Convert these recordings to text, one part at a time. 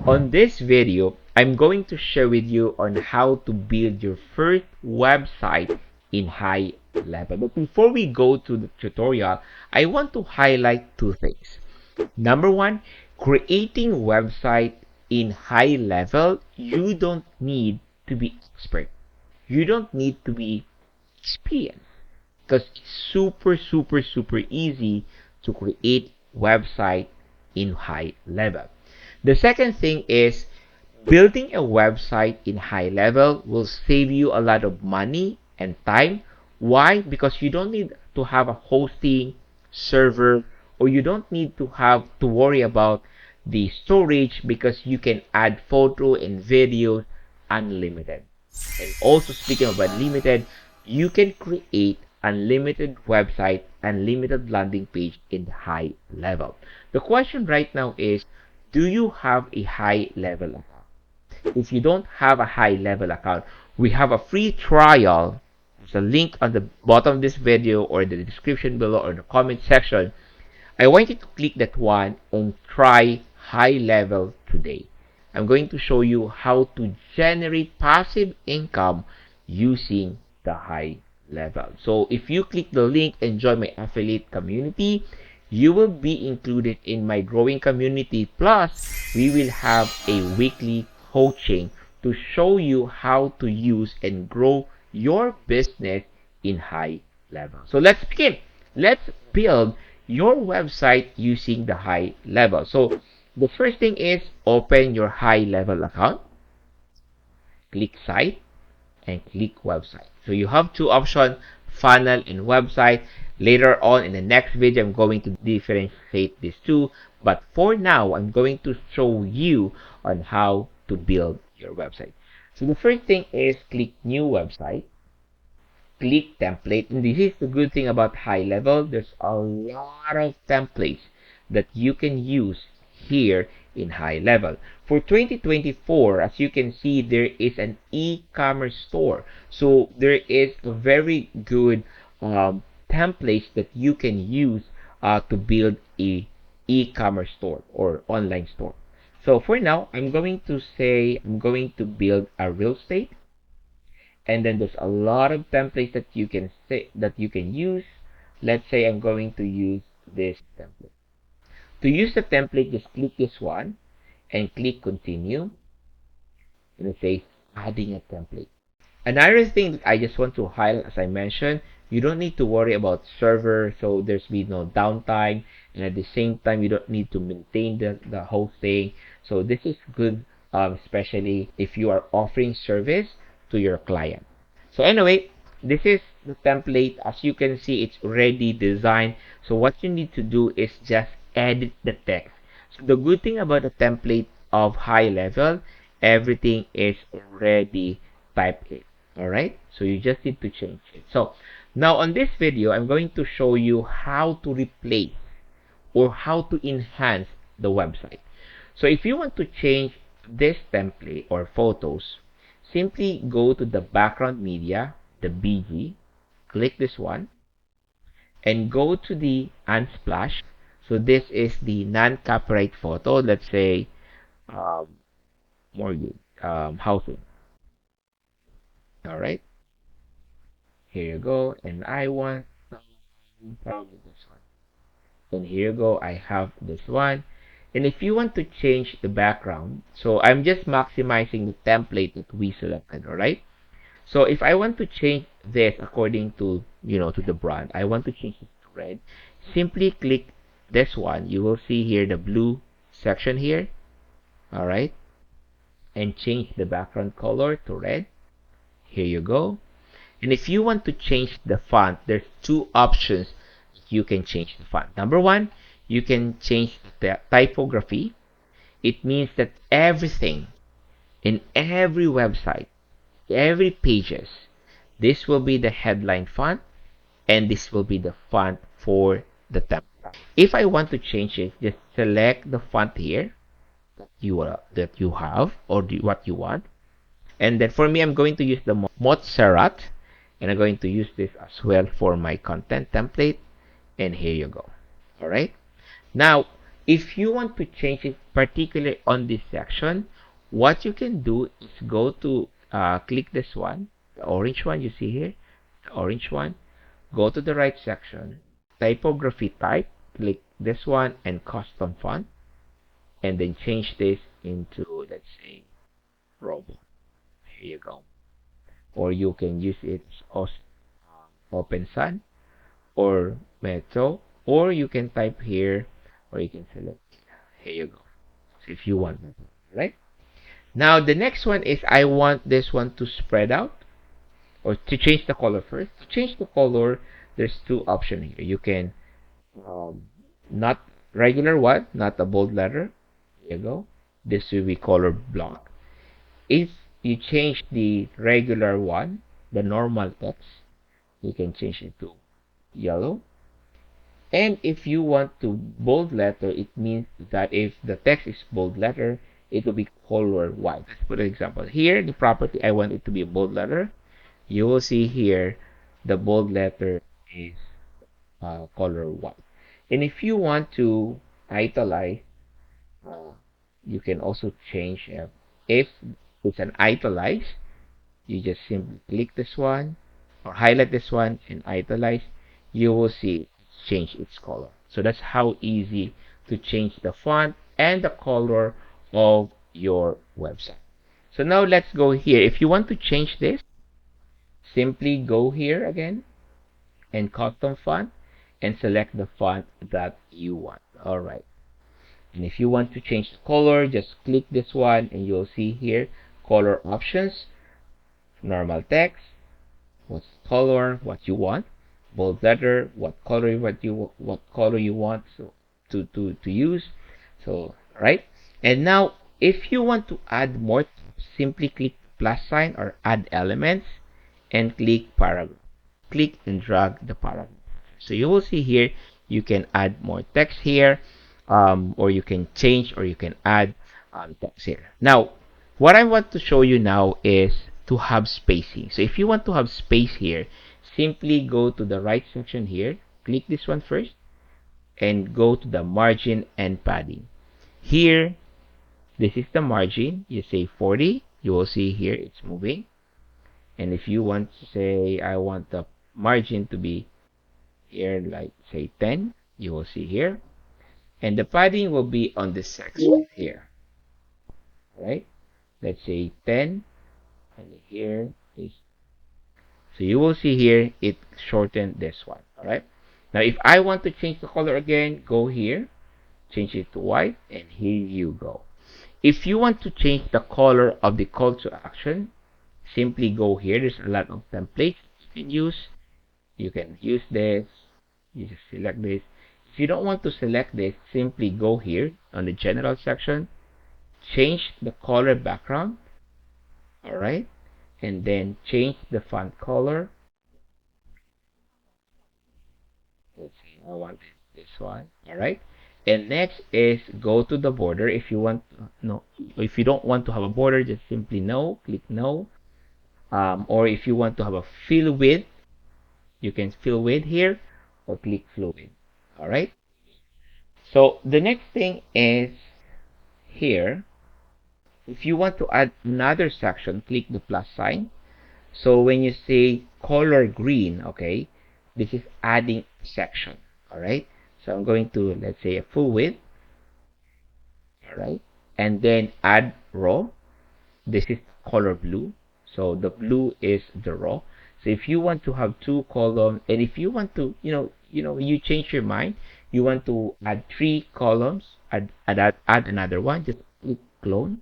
On this video, I'm going to share with you on how to build your first website in HighLevel. But before we go to the tutorial, I want to highlight two things. Number one, creating website in HighLevel, you don't need to be expert. You don't need to be experienced because it's super easy to create website in HighLevel. The second thing is building a website in HighLevel will save you a lot of money and time. Why? Because you don't need to have a hosting server, or you don't need to have to worry about the storage, because you can add photo and videos unlimited. And also, speaking of unlimited, you can create unlimited website, unlimited landing page in HighLevel. The question right now is, do you have a HighLevel account? If you don't have a HighLevel account, we have a free trial. There's a link on the bottom of this video, or the description below, or the comment section. I want you to click that one and try HighLevel today. I'm going to show you how to generate passive income using the HighLevel. So if you click the link and join my affiliate community, you will be included in my growing community. Plus, we will have a weekly coaching to show you how to use and grow your business in HighLevel. So let's begin. Let's build your website using the HighLevel. So the first thing is open your HighLevel account, click site, and click website. So you have two options, funnel and website. Later on in the next video, I'm going to differentiate these two, but for now, I'm going to show you on how to build your website. So the first thing is click new website, click template. And this is the good thing about HighLevel. There's a lot of templates that you can use here in HighLevel. For 2024, as you can see, there is an e-commerce store. So there is a very good templates that you can use to build a e-commerce store or online store. So for now, I'm going to say I'm going to build a real estate, and then there's a lot of templates that you can use. Let's say I'm going to use this template. To use the template, just click this one and click continue, and it says adding a template. Another thing that I just want to highlight, as I mentioned, you don't need to worry about server, so there's be no downtime, and at the same time you don't need to maintain the hosting. So this is good, especially if you are offering service to your client. So anyway, this is the template. As you can see, it's already designed. So what you need to do is just edit the text. So the good thing about the template of HighLevel, everything is already typed in. Alright, so you just need to change it. So now on this video, I'm going to show you how to replace or how to enhance the website. So if you want to change this template or photos, simply go to the background media, the BG, click this one, and go to the unsplash. So this is the non-copyright photo. Let's say mortgage, housing. All right, here you go, and I want probably this one, and here you go, I have this one. And if you want to change the background, so I'm just maximizing the template that we selected. All right, so if I want to change this according to to the brand, I want to change it to red. Simply click this one. You will see here the blue section here. All right, and change the background color to red. Here you go. And if you want to change the font, there's two options you can change the font. Number one, you can change the typography. It means that everything in every website, every pages, this will be the headline font, and this will be the font for the template. If I want to change it, just select the font here that you have, or what you want. And then for me, I'm going to use the Montserrat, and I'm going to use this as well for my content template. And here you go. All right. Now, If you want to change it particularly on this section, what you can do is go to click this one, the orange one you see here, the orange one. Go to the right section, typography type, click this one and custom font, and then change this into, let's say, Robo. Here you go. Or you can use it as Open Sun or Metro, or you can type here, or you can select. Here you go. So if you want, right? Now the next one is I want this one to spread out, or to change the color first. To change the color, there's two options here. You can um, not regular one, not a bold letter. Here you go. This will be color block. If you change the regular one, the normal text, you can change it to yellow. And if you want to bold letter, it means that if the text is bold letter, it will be color white. Let's put an example. Here, the property, I want it to be a bold letter. You will see here, the bold letter is color white. And if you want to italize, uh, you can also change. If it's an italize, you just simply click this one or highlight this one and italize. You will see change its color. So that's how easy to change the font and the color of your website. So now let's go here. If you want to change this, simply go here again and custom font and select the font that you want. All right. And if you want to change the color, just click this one and you'll see here color options, normal text, what color, what you want, bold letter, what color you want so to use. So right. And now if you want to add more, simply click plus sign or add elements and click paragraph. Click and drag the paragraph. So you will see here you can add more text here, or you can change or you can add text here. Now what I want to show you now is to have spacing. So if you want to have space here, simply go to the right section here, click this one first, and go to the margin and padding. Here, this is the margin. You say 40. You will see here it's moving. And if you want to say, I want the margin to be here, like say 10, you will see here. And the padding will be on this section here. Right? Let's say 10. And here is, so you will see here it shortened this one. All right. Now if I want to change the color again, go here, change it to white, and here you go. If you want to change the color of the call to action, simply go here. There's a lot of templates you can use. You can use this. You just select this. If you don't want to select this, simply go here on the general section, change the color background. All right. And then change the font color. Let's see, I want this one. All right. And next is go to the border. If you want, no, if you don't want to have a border, just simply no, click no. Or if you want to have a fill width, you can fill width here or click fill width. All right. So the next thing is here. If you want to add another section, click the plus sign. So when you say color green, okay, this is adding section. All right. So I'm going to, let's say, a full width. All right. And then add row. This is color blue. So the blue is the row. So if you want to have two columns, and if you want to, you change your mind, you want to add 3 columns, add another one, just click clone.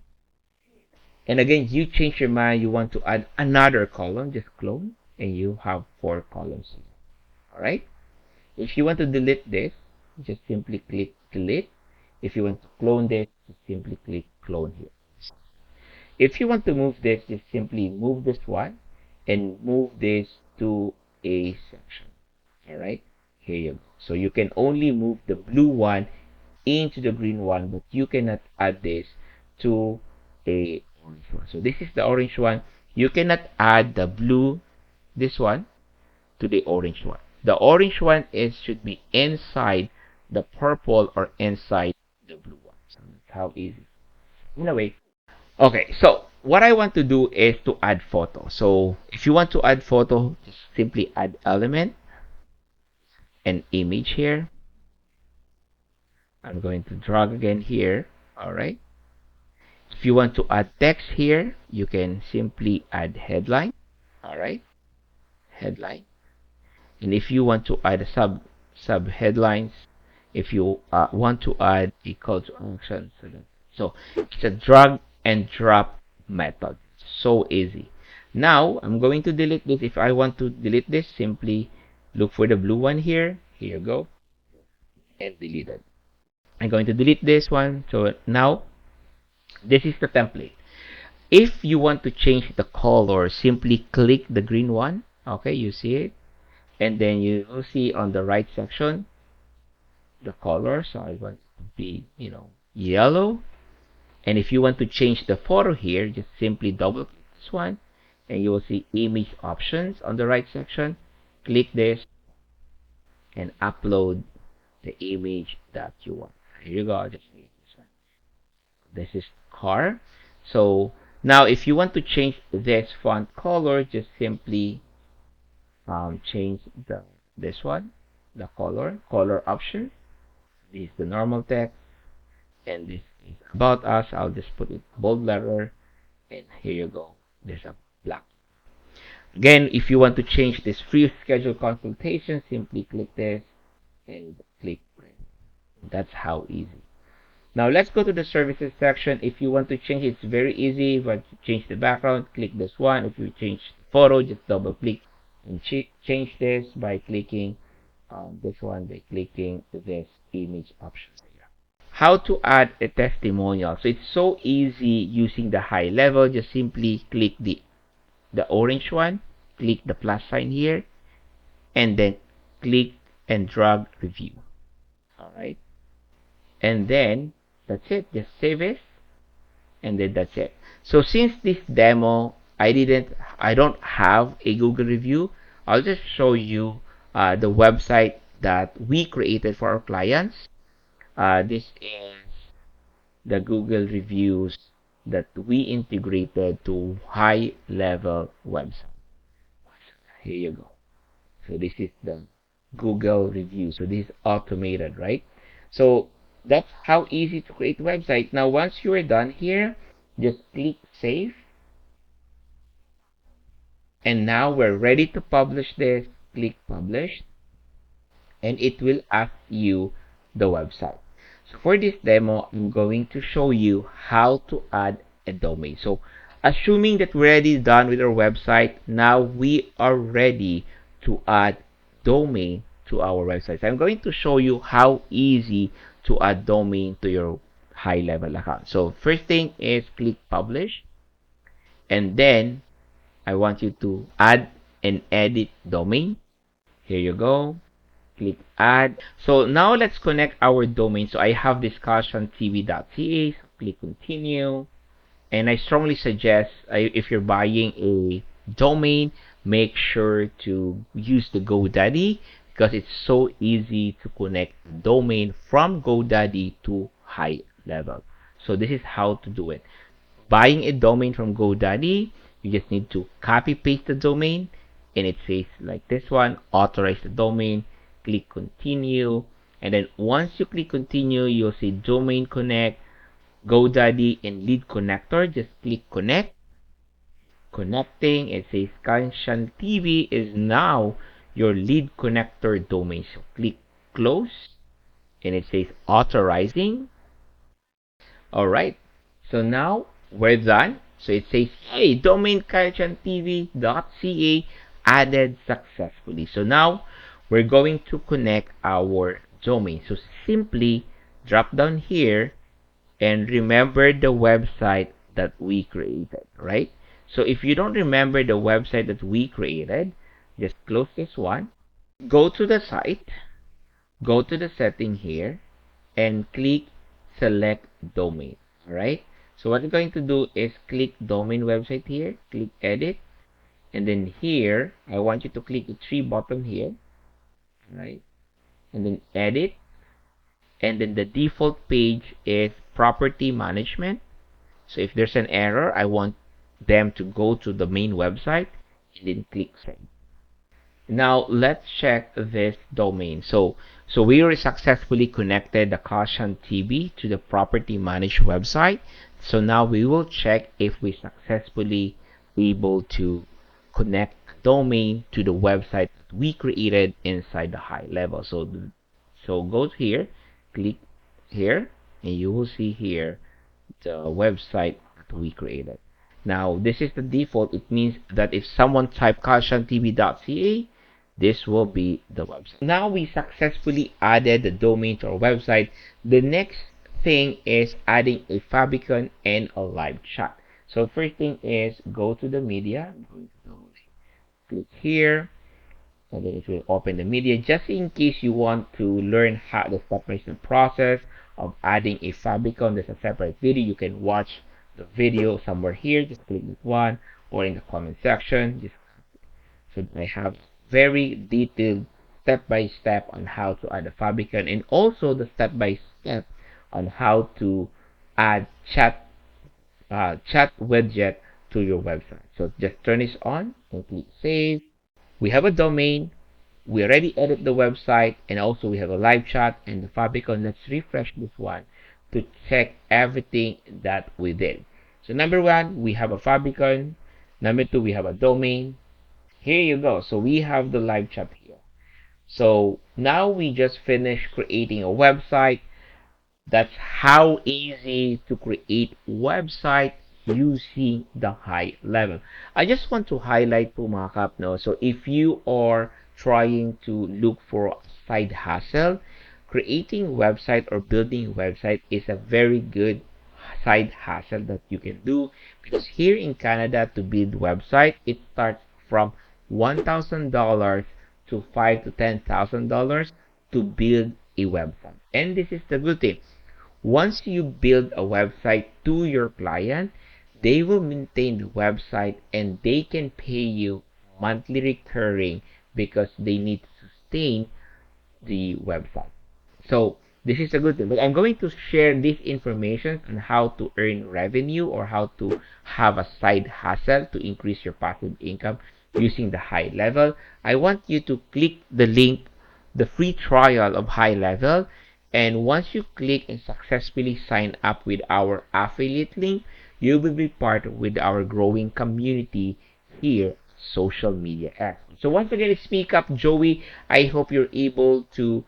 And again, you change your mind, you want to add another column, just clone, and you have 4 columns. All right. If you want to delete this, just simply click delete. If you want to clone this, just simply click clone here. If you want to move this, just simply move this one and move this to a section. All right. Here you go. So you can only move the blue one into the green one, but you cannot add this to a orange one. So this is the orange one. You cannot add the blue, this one, to the orange one. The orange one should be inside the purple or inside the blue one. So that's how easy. Anyway, okay, so what I want to do is to add photo. So if you want to add photo, just simply add element and image here. I'm going to drag again here. All right. If you want to add text here, you can simply add headline. All right, headline. And if you want to add a sub headlines, if you want to add a call to action, so it's a drag and drop method. So easy. Now I'm going to delete this. If I want to delete this, simply look for the blue one here. Here you go, and delete it. I'm going to delete this one. So now this is the template. If you want to change the color, simply click the green one. Okay, you see it, and then you will see on the right section the color. So I want it to be, yellow. And if you want to change the photo here, just simply double click this one, and you will see image options on the right section. Click this and upload the image that you want. Here you go. Just click this one. This is car. So now if you want to change this font color, just simply change this one, the color option. This is the normal text, and this is about us. I'll just put it bold letter, and here you go. There's a black. Again, if you want to change this free schedule consultation, simply click this and click print. That's how easy. Now let's go to the services section. If you want to change it, it's very easy. If you want to change the background, click this one. If you change the photo, just double click and change this by clicking this one, by clicking this image option here. How to add a testimonial. So it's so easy using the HighLevel. Just simply click the orange one, click the plus sign here, and then click and drag review. All right, and then that's it. Just save it, and then that's it. So since this demo, I don't have a Google review, I'll just show you the website that we created for our clients. This is the Google reviews that we integrated to HighLevel website. Here you go. So this is the Google review. So this is automated, right? So that's how easy to create a website. Now, once you are done here, just click save. And now we're ready to publish this. Click publish, and it will ask you the website. So for this demo, I'm going to show you how to add a domain. So assuming that we're already done with our website, now we are ready to add domain to our website. So I'm going to show you how easy to add domain to your HighLevel account. So first thing is click publish, and then I want you to add and edit domain. Here you go. Click add. So now let's connect our domain. So I have discussiontv.ca. So click continue. And I strongly suggest if you're buying a domain, make sure to use the GoDaddy, because it's so easy to connect domain from GoDaddy to HighLevel. So this is how to do it. Buying a domain from GoDaddy, you just need to copy paste the domain, and it says like this one, authorize the domain, click continue, and then once you click continue, you'll see domain connect, GoDaddy, and lead connector. Just click connect. Connecting. It says Kanshan TV is now your lead connector domain. So click close, and it says authorizing. All right. So now we're done. So it says, hey, domain kanshanTV.ca added successfully. So now we're going to connect our domain. So simply drop down here and remember the website that we created, right? So if you don't remember the website that we created, just close this one, go to the site, go to the setting here, and click select domain. All right, so what you're going to do is click domain website here, click edit, and then here I want you to click the three button here, right, and then edit, and then the default page is property management. So if there's an error, I want them to go to the main website and then click save. Now let's check this domain. So we already successfully connected the Caution TV to the property managed website. So now we will check if we successfully able to connect the domain to the website that we created inside the HighLevel. So go here, click here, and you will see here the website that we created. Now this is the default. It means that if someone type cautiontv.ca, this will be the website. Now we successfully added the domain to our website. The next thing is adding a favicon and a live chat. So first thing is go to the media, click here, and then it will open the media. Just in case you want to learn how the step-by-step process of adding a favicon, there's a separate video. You can watch the video somewhere here. Just click this one, or in the comment section. So I have very detailed step-by-step on how to add a favicon, and also the step-by-step on how to add chat widget to your website. So just turn this on and click save. We have a domain. We already edit the website, and also we have a live chat and the favicon. Let's refresh this one to check everything that we did. So number one, we have a favicon. Number two, we have a domain. Here you go. So we have the live chat here. So now we just finished creating a website. That's how easy to create website using the HighLevel. I just want to highlight po mga kap, no? So if you are trying to look for a side hustle, creating website or building website is a very good side hustle that you can do, because here in Canada, to build website, it starts from $1,000 to $5,000 to $10,000 to build a website. And this is the good thing. Once you build a website to your client, they will maintain the website and they can pay you monthly recurring because they need to sustain the website. So this is a good thing. But I'm going to share this information on how to earn revenue or how to have a side hustle to increase your passive income using the HighLevel. I want you to click the link, the free trial of HighLevel. And once you click and successfully sign up with our affiliate link, you will be part with our growing community here, Social Media X. So once again, it's me, Up Joey. I hope you're able to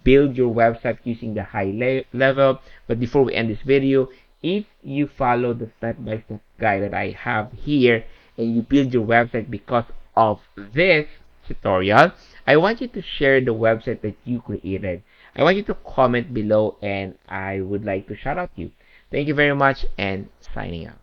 build your website using the HighLevel. But before we end this video, if you follow the step-by-step guide that I have here and you build your website because of this tutorial, I want you to share the website that you created. I want you to comment below and I would like to shout out you. Thank you very much and signing out.